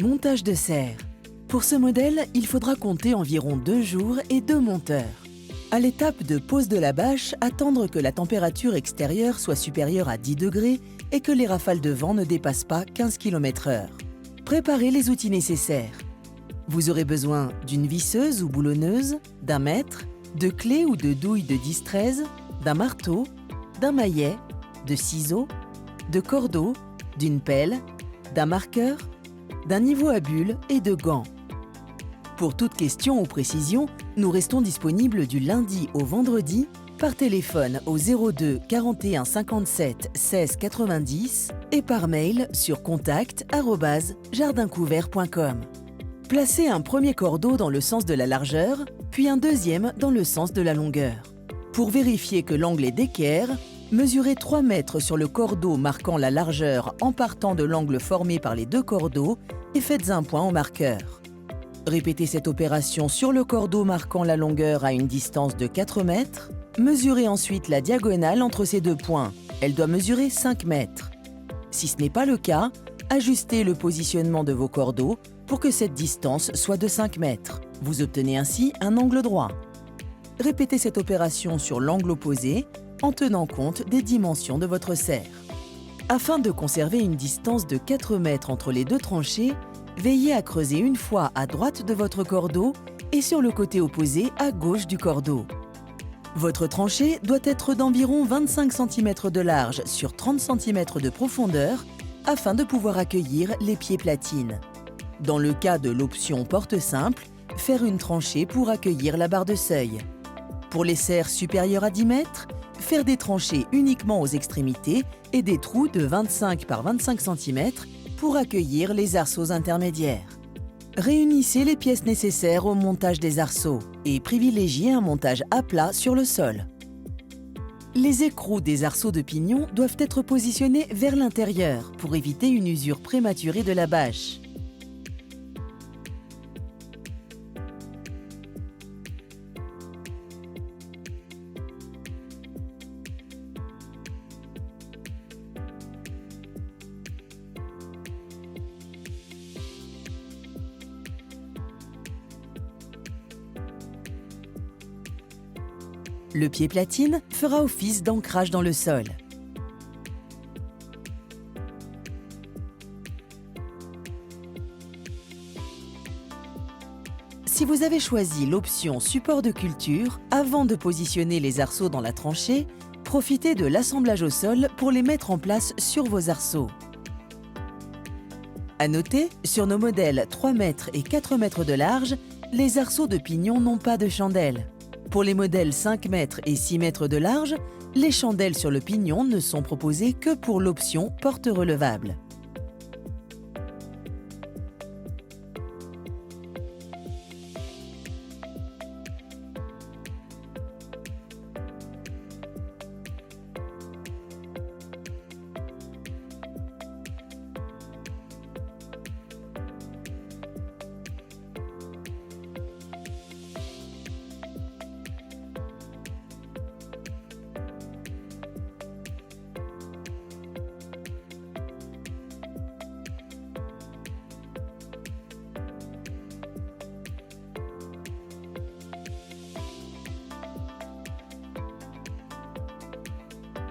Montage de serre. Pour ce modèle, il faudra compter environ 2 jours et 2 monteurs. À l'étape de pose de la bâche, attendre que la température extérieure soit supérieure à 10 degrés et que les rafales de vent ne dépassent pas 15 km/h. Préparez les outils nécessaires. Vous aurez besoin d'une visseuse ou boulonneuse, d'un mètre, de clés ou de douilles de 10-13, d'un marteau, d'un maillet, de ciseaux, de cordeaux, d'une pelle, d'un marqueur, d'un niveau à bulles et de gants. Pour toute question ou précision, nous restons disponibles du lundi au vendredi par téléphone au 02 41 57 16 90 et par mail sur contact@jardincouvert.com. Placez un premier cordeau dans le sens de la largeur, puis un deuxième dans le sens de la longueur. Pour vérifier que l'angle est d'équerre, mesurez 3 mètres sur le cordeau marquant la largeur en partant de l'angle formé par les 2 cordeaux et faites un point au marqueur. Répétez cette opération sur le cordeau marquant la longueur à une distance de 4 mètres. Mesurez ensuite la diagonale entre ces 2 points. Elle doit mesurer 5 mètres. Si ce n'est pas le cas, ajustez le positionnement de vos cordeaux pour que cette distance soit de 5 mètres. Vous obtenez ainsi un angle droit. Répétez cette opération sur l'angle opposé en tenant compte des dimensions de votre serre. Afin de conserver une distance de 4 mètres entre les 2 tranchées, veillez à creuser une fois à droite de votre cordeau et sur le côté opposé à gauche du cordeau. Votre tranchée doit être d'environ 25 cm de large sur 30 cm de profondeur afin de pouvoir accueillir les pieds platines. Dans le cas de l'option porte simple, faire une tranchée pour accueillir la barre de seuil. Pour les serres supérieures à 10 mètres, faire des tranchées uniquement aux extrémités et des trous de 25 par 25 cm pour accueillir les arceaux intermédiaires. Réunissez les pièces nécessaires au montage des arceaux et privilégiez un montage à plat sur le sol. Les écrous des arceaux de pignon doivent être positionnés vers l'intérieur pour éviter une usure prématurée de la bâche. Le pied platine fera office d'ancrage dans le sol. Si vous avez choisi l'option support de culture, avant de positionner les arceaux dans la tranchée, profitez de l'assemblage au sol pour les mettre en place sur vos arceaux. À noter, sur nos modèles 3 mètres et 4 mètres de large, les arceaux de pignon n'ont pas de chandelle. Pour les modèles 5 mètres et 6 mètres de large, les chandelles sur le pignon ne sont proposées que pour l'option porte relevable.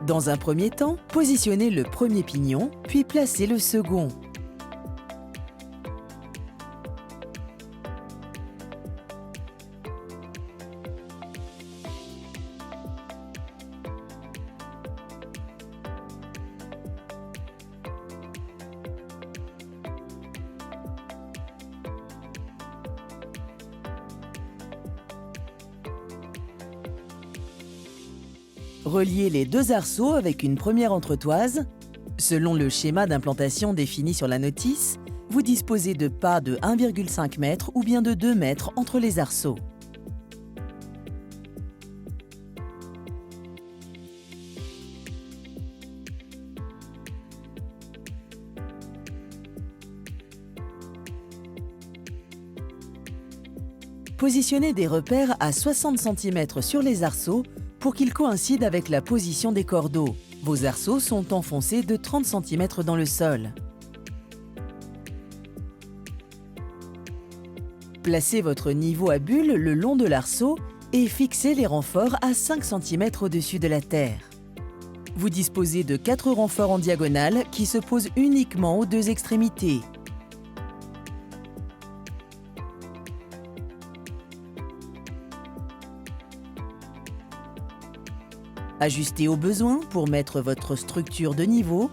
Dans un premier temps, positionnez le premier pignon, puis placez le second. Reliez les 2 arceaux avec une première entretoise. Selon le schéma d'implantation défini sur la notice, vous disposez de pas de 1,5 m ou bien de 2 mètres entre les arceaux. Positionnez des repères à 60 cm sur les arceaux pour qu'ils coïncident avec la position des cordeaux. Vos arceaux sont enfoncés de 30 cm dans le sol. Placez votre niveau à bulle le long de l'arceau et fixez les renforts à 5 cm au-dessus de la terre. Vous disposez de 4 renforts en diagonale qui se posent uniquement aux 2 extrémités. Ajustez au besoin pour mettre votre structure de niveau.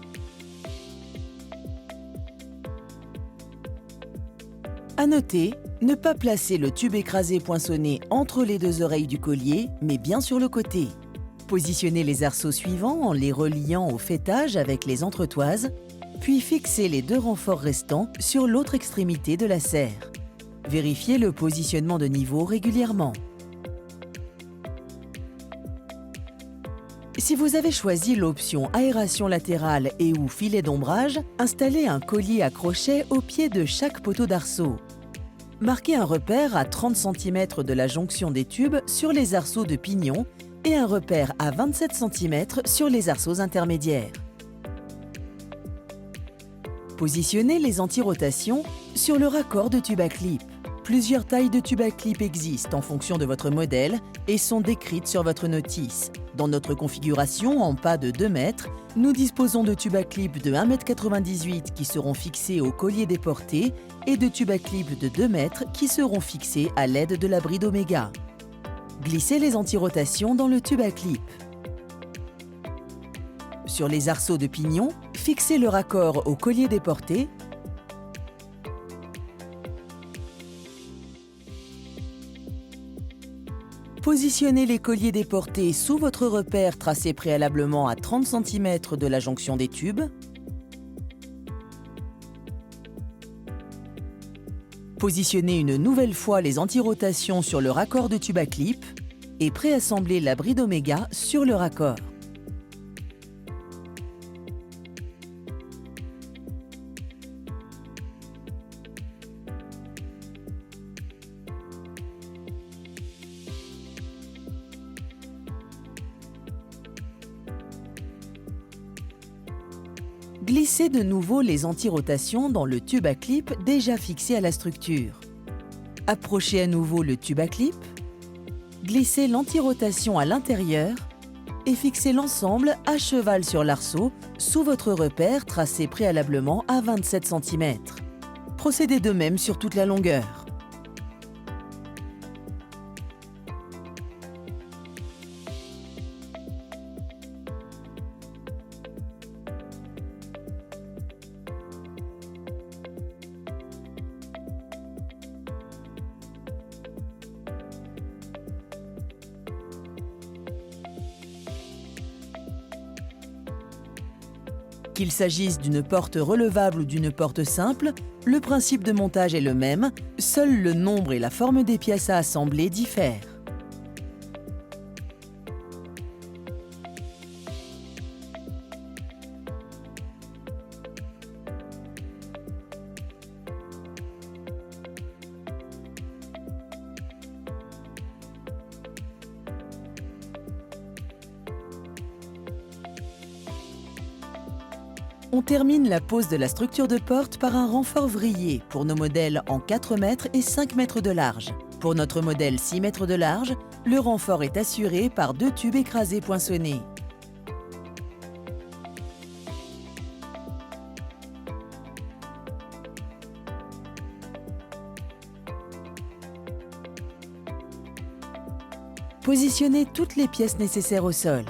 À noter, ne pas placer le tube écrasé poinçonné entre les 2 oreilles du collier, mais bien sur le côté. Positionnez les arceaux suivants en les reliant au faîtage avec les entretoises, puis fixez les 2 renforts restants sur l'autre extrémité de la serre. Vérifiez le positionnement de niveau régulièrement. Si vous avez choisi l'option aération latérale et ou filet d'ombrage, installez un collier à crochet au pied de chaque poteau d'arceau. Marquez un repère à 30 cm de la jonction des tubes sur les arceaux de pignon et un repère à 27 cm sur les arceaux intermédiaires. Positionnez les anti-rotations sur le raccord de tube à clip. Plusieurs tailles de tube à clip existent en fonction de votre modèle et sont décrites sur votre notice. Dans notre configuration en pas de 2 mètres, nous disposons de tubes à clip de 1,98 m qui seront fixés au collier déporté et de tubes à clip de 2 mètres qui seront fixés à l'aide de la bride Omega. Glissez les anti-rotations dans le tube à clip. Sur les arceaux de pignon, fixez le raccord au collier déporté. Positionnez les colliers déportés sous votre repère tracé préalablement à 30 cm de la jonction des tubes. Positionnez une nouvelle fois les anti-rotations sur le raccord de tube à clip et préassemblez la bride Omega sur le raccord. Glissez de nouveau les anti-rotations dans le tube à clip déjà fixé à la structure. Approchez à nouveau le tube à clip, glissez l'anti-rotation à l'intérieur et fixez l'ensemble à cheval sur l'arceau sous votre repère tracé préalablement à 27 cm. Procédez de même sur toute la longueur. Qu'il s'agisse d'une porte relevable ou d'une porte simple, le principe de montage est le même, seul le nombre et la forme des pièces à assembler diffèrent. On termine la pose de la structure de porte par un renfort vrillé pour nos modèles en 4 mètres et 5 mètres de large. Pour notre modèle 6 mètres de large, le renfort est assuré par 2 tubes écrasés poinçonnés. Positionnez toutes les pièces nécessaires au sol.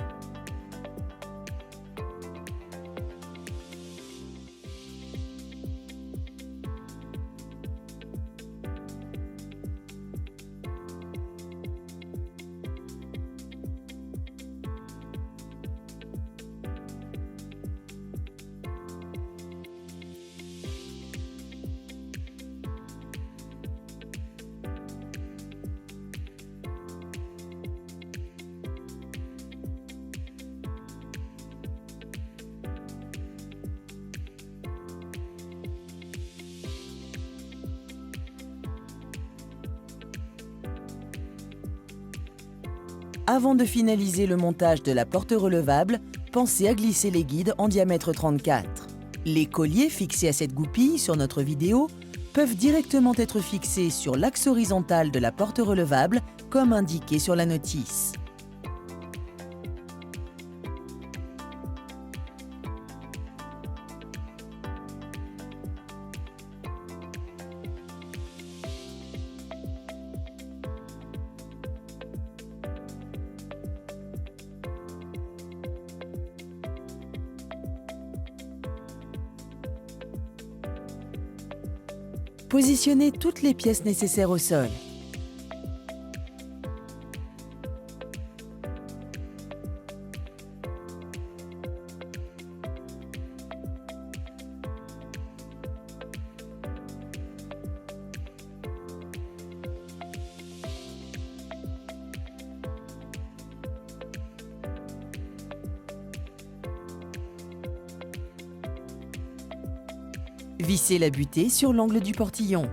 Avant de finaliser le montage de la porte relevable, pensez à glisser les guides en diamètre 34. Les colliers fixés à cette goupille sur notre vidéo peuvent directement être fixés sur l'axe horizontal de la porte relevable, comme indiqué sur la notice. Positionnez toutes les pièces nécessaires au sol. Vissez la butée sur l'angle du portillon.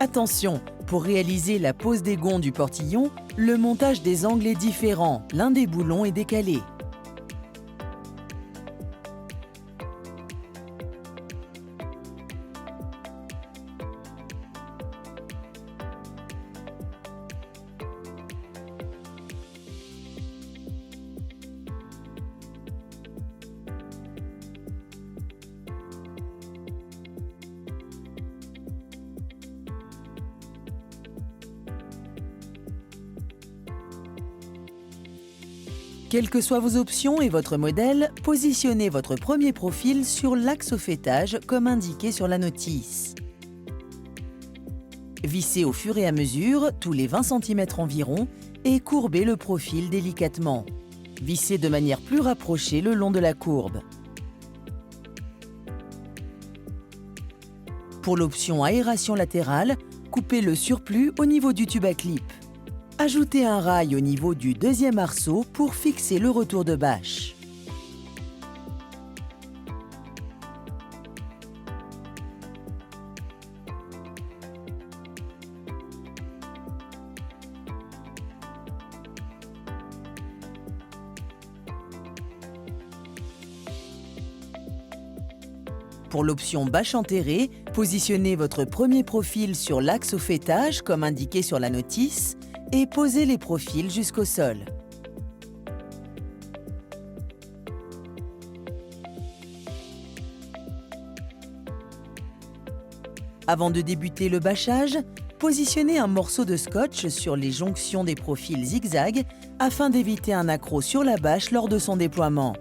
Attention, pour réaliser la pose des gonds du portillon, le montage des angles est différent, l'un des boulons est décalé. Quelles que soient vos options et votre modèle, positionnez votre premier profil sur l'axe au faîtage comme indiqué sur la notice. Vissez au fur et à mesure, tous les 20 cm environ, et courbez le profil délicatement. Vissez de manière plus rapprochée le long de la courbe. Pour l'option aération latérale, coupez le surplus au niveau du tube à clip. Ajoutez un rail au niveau du deuxième arceau pour fixer le retour de bâche. Pour l'option bâche enterrée, positionnez votre premier profil sur l'axe au faîtage comme indiqué sur la notice et posez les profils jusqu'au sol. Avant de débuter le bâchage, positionnez un morceau de scotch sur les jonctions des profils zigzag afin d'éviter un accroc sur la bâche lors de son déploiement.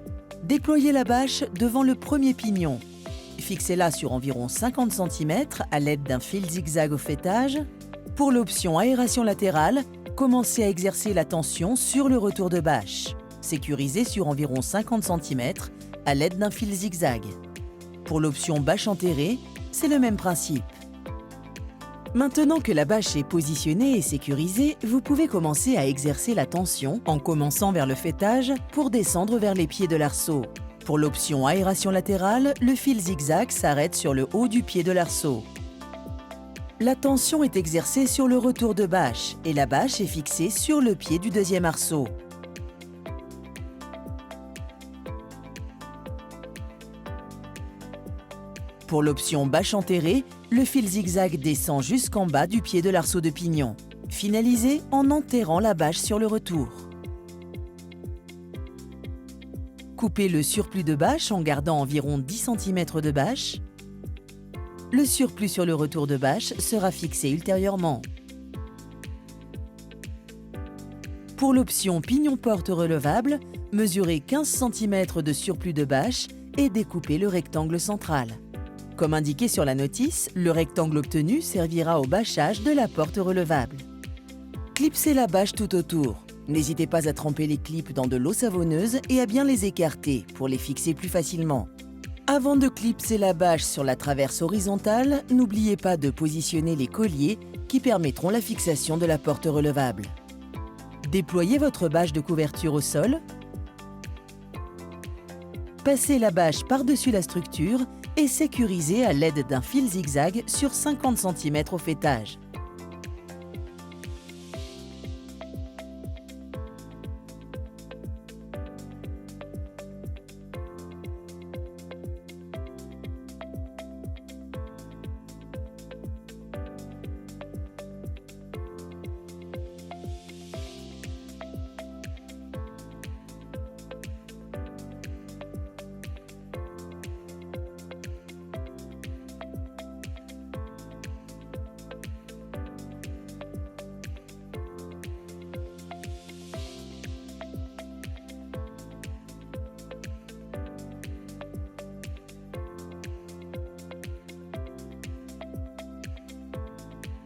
Déployez la bâche devant le premier pignon. Fixez-la sur environ 50 cm à l'aide d'un fil zigzag au faîtage. Pour l'option aération latérale, commencez à exercer la tension sur le retour de bâche. Sécurisez sur environ 50 cm à l'aide d'un fil zigzag. Pour l'option bâche enterrée, c'est le même principe. Maintenant que la bâche est positionnée et sécurisée, vous pouvez commencer à exercer la tension en commençant vers le faîtage pour descendre vers les pieds de l'arceau. Pour l'option aération latérale, le fil zigzag s'arrête sur le haut du pied de l'arceau. La tension est exercée sur le retour de bâche et la bâche est fixée sur le pied du deuxième arceau. Pour l'option bâche enterrée, le fil zigzag descend jusqu'en bas du pied de l'arceau de pignon. Finalisez en enterrant la bâche sur le retour. Coupez le surplus de bâche en gardant environ 10 cm de bâche. Le surplus sur le retour de bâche sera fixé ultérieurement. Pour l'option pignon-porte relevable, mesurez 15 cm de surplus de bâche et découpez le rectangle central. Comme indiqué sur la notice, le rectangle obtenu servira au bâchage de la porte relevable. Clipsez la bâche tout autour. N'hésitez pas à tremper les clips dans de l'eau savonneuse et à bien les écarter pour les fixer plus facilement. Avant de clipser la bâche sur la traverse horizontale, n'oubliez pas de positionner les colliers qui permettront la fixation de la porte relevable. Déployez votre bâche de couverture au sol. Passez la bâche par-dessus la structure et sécurisé à l'aide d'un fil zigzag sur 50 cm au faîtage.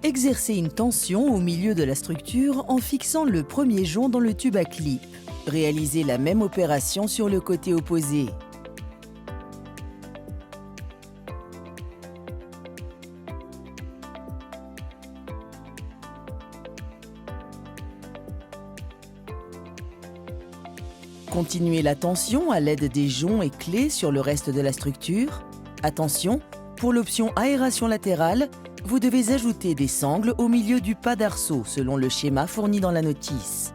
Exercez une tension au milieu de la structure en fixant le premier jonc dans le tube à clip. Réalisez la même opération sur le côté opposé. Continuez la tension à l'aide des joncs et clés sur le reste de la structure. Attention, pour l'option aération latérale, vous devez ajouter des sangles au milieu du pas d'arceau selon le schéma fourni dans la notice.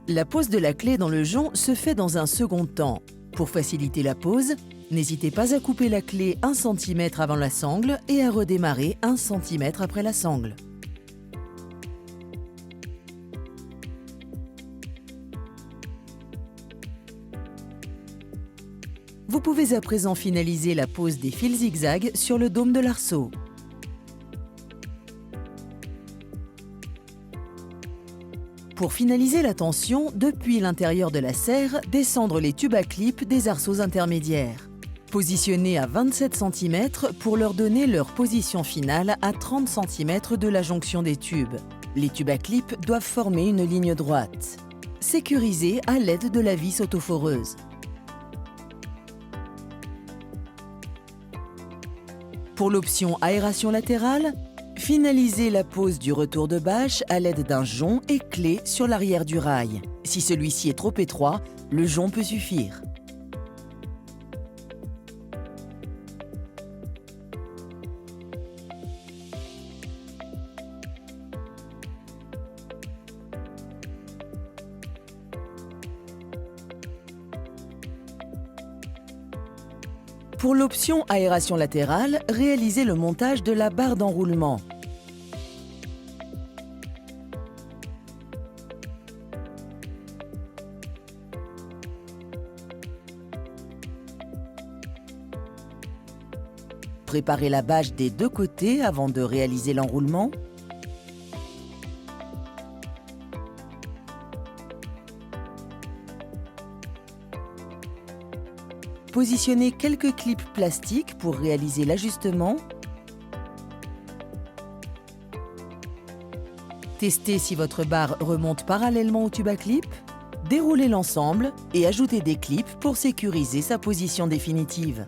La pose de la clé dans le jonc se fait dans un second temps. Pour faciliter la pose, n'hésitez pas à couper la clé 1 cm avant la sangle et à redémarrer 1 cm après la sangle. Vous pouvez à présent finaliser la pose des fils zigzags sur le dôme de l'arceau. Pour finaliser la tension, depuis l'intérieur de la serre, descendre les tubes à clip des arceaux intermédiaires. Positionnez à 27 cm pour leur donner leur position finale à 30 cm de la jonction des tubes. Les tubes à clip doivent former une ligne droite. Sécurisez à l'aide de la vis autoforeuse. Pour l'option aération latérale, finalisez la pose du retour de bâche à l'aide d'un jonc et clé sur l'arrière du rail. Si celui-ci est trop étroit, le jonc peut suffire. Pour l'option aération latérale, réalisez le montage de la barre d'enroulement. Préparez la bâche des deux côtés avant de réaliser l'enroulement. Positionnez quelques clips plastiques pour réaliser l'ajustement. Testez si votre barre remonte parallèlement au tube à clip. Déroulez l'ensemble et ajoutez des clips pour sécuriser sa position définitive.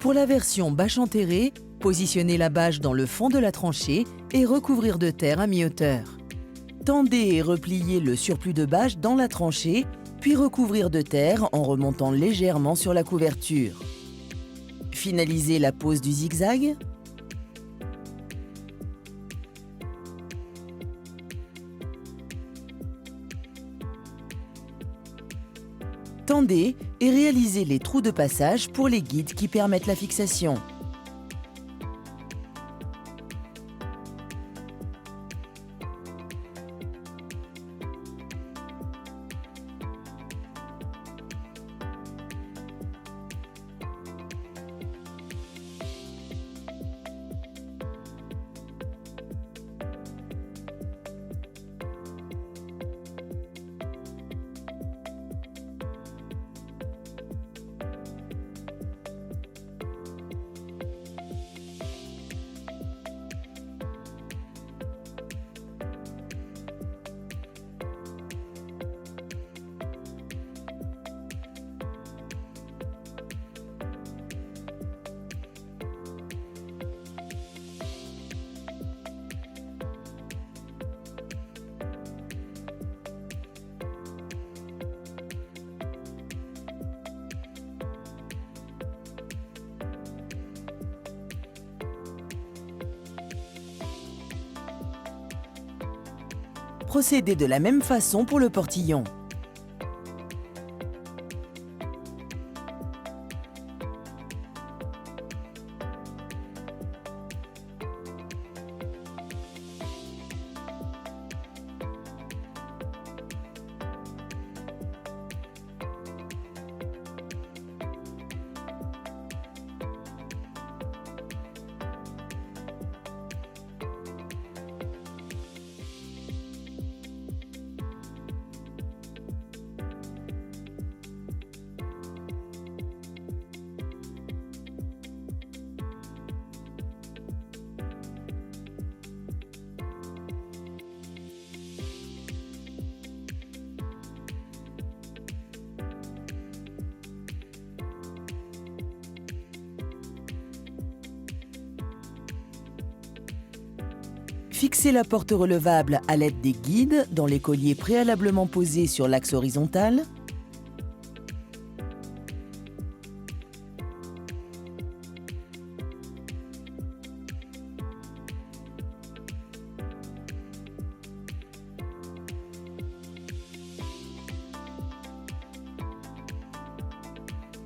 Pour la version bâche enterrée, positionnez la bâche dans le fond de la tranchée et recouvrir de terre à mi-hauteur. Tendez et repliez le surplus de bâche dans la tranchée, puis recouvrir de terre en remontant légèrement sur la couverture. Finalisez la pose du zigzag. Tendez et réalisez les trous de passage pour les guides qui permettent la fixation. Procédez de la même façon pour le portillon. Fixez la porte relevable à l'aide des guides dans les colliers préalablement posés sur l'axe horizontal.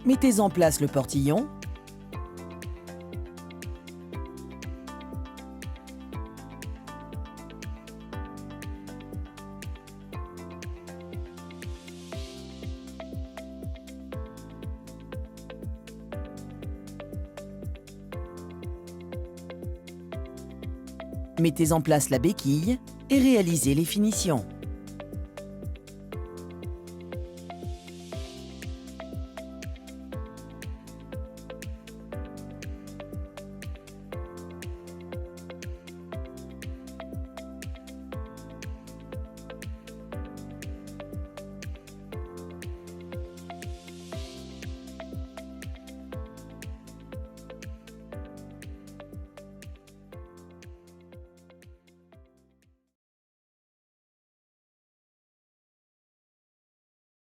Mettez en place le portillon. Mettez en place la béquille et réalisez les finitions.